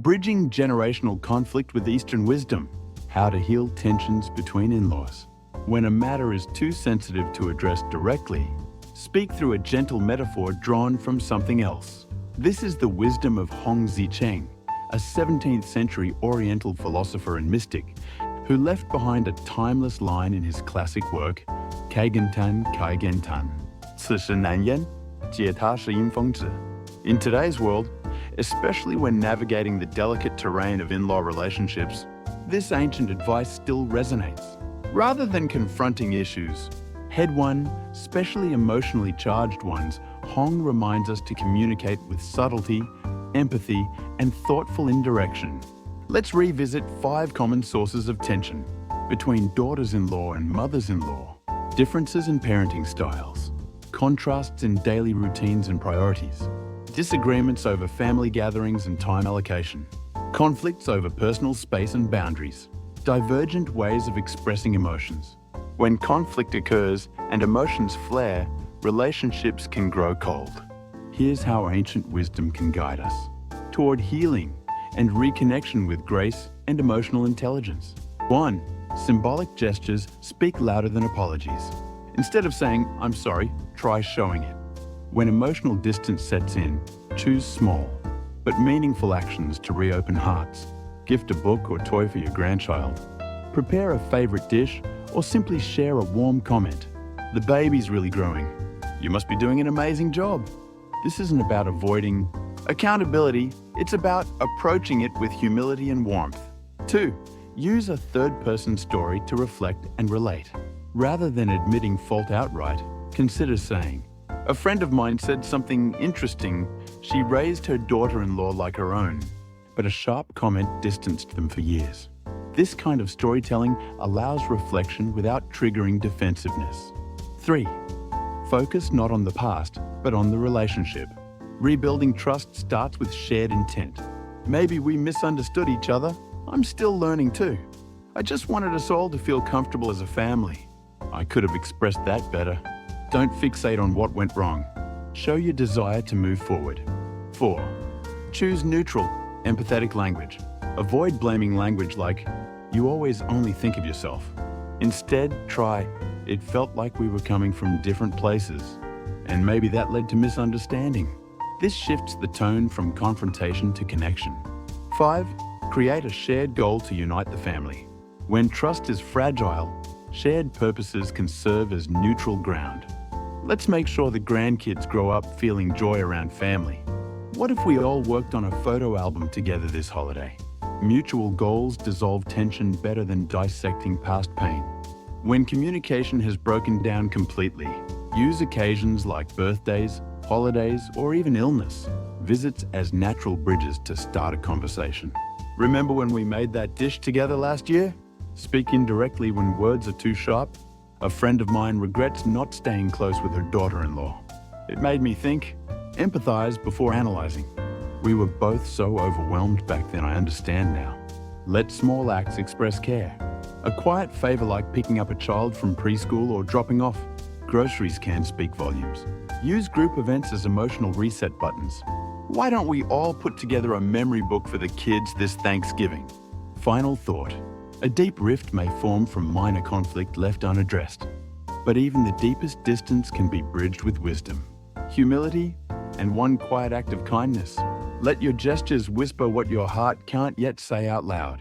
Bridging generational conflict with Eastern wisdom. How to heal tensions between in-laws. When a matter is too sensitive to address directly, speak through a gentle metaphor drawn from something else. This is the wisdom of Hong Zicheng, a 17th century oriental philosopher and mystic who left behind a timeless line in his classic work, Kaigentan Kaigentan. 此时难言，解他是阴风子. In today's world, especially when navigating the delicate terrain of in-law relationships, this ancient advice still resonates. Rather than confronting issues, head-on, especially emotionally charged ones, Hong reminds us to communicate with subtlety, empathy, and thoughtful indirection. Let's revisit 5 common sources of tension between daughters-in-law and mothers-in-law, differences in parenting styles, contrasts in daily routines and priorities, disagreements over family gatherings and time allocation, conflicts over personal space and boundaries, divergent ways of expressing emotions. When conflict occurs and emotions flare, relationships can grow cold. Here's how ancient wisdom can guide us toward healing and reconnection with grace and emotional intelligence. 1. Symbolic gestures speak louder than apologies. Instead of saying, "I'm sorry," try showing it. When emotional distance sets in, choose small but meaningful actions to reopen hearts. Gift a book or toy for your grandchild. Prepare a favorite dish or simply share a warm comment. "The baby's really growing. You must be doing an amazing job." This isn't about avoiding accountability, it's about approaching it with humility and warmth. 2. Use a third-person story to reflect and relate. Rather than admitting fault outright, consider saying, "A friend of mine said something interesting. She raised her daughter-in-law like her own, but a sharp comment distanced them for years." This kind of storytelling allows reflection without triggering defensiveness. 3. Focus not on the past, but on the relationship. Rebuilding trust starts with shared intent. "Maybe we misunderstood each other. I'm still learning too. I just wanted us all to feel comfortable as a family. I could have expressed that better." Don't fixate on what went wrong. Show your desire to move forward. 4. Choose neutral, empathetic language. Avoid blaming language like, "You always only think of yourself." Instead, try, "It felt like we were coming from different places, and maybe that led to misunderstanding." This shifts the tone from confrontation to connection. 5. Create a shared goal to unite the family. When trust is fragile, shared purposes can serve as neutral ground. Let's make sure the grandkids grow up feeling joy around family. What if we all worked on a photo album together this holiday? Mutual goals dissolve tension better than dissecting past pain. When communication has broken down completely, use occasions like birthdays, holidays, or even illness, visits as natural bridges to start a conversation. Remember when we made that dish together last year? Speak indirectly when words are too sharp. A friend of mine regrets not staying close with her daughter-in-law. It made me think, empathize before analyzing. We were both so overwhelmed back then, I understand now. Let small acts express care. A quiet favor like picking up a child from preschool or dropping off groceries can speak volumes. Use group events as emotional reset buttons. Why don't we all put together a memory book for the kids this Thanksgiving? Final thought. A deep rift may form from minor conflict left unaddressed, but even the deepest distance can be bridged with wisdom, humility, and one quiet act of kindness. Let your gestures whisper what your heart can't yet say out loud.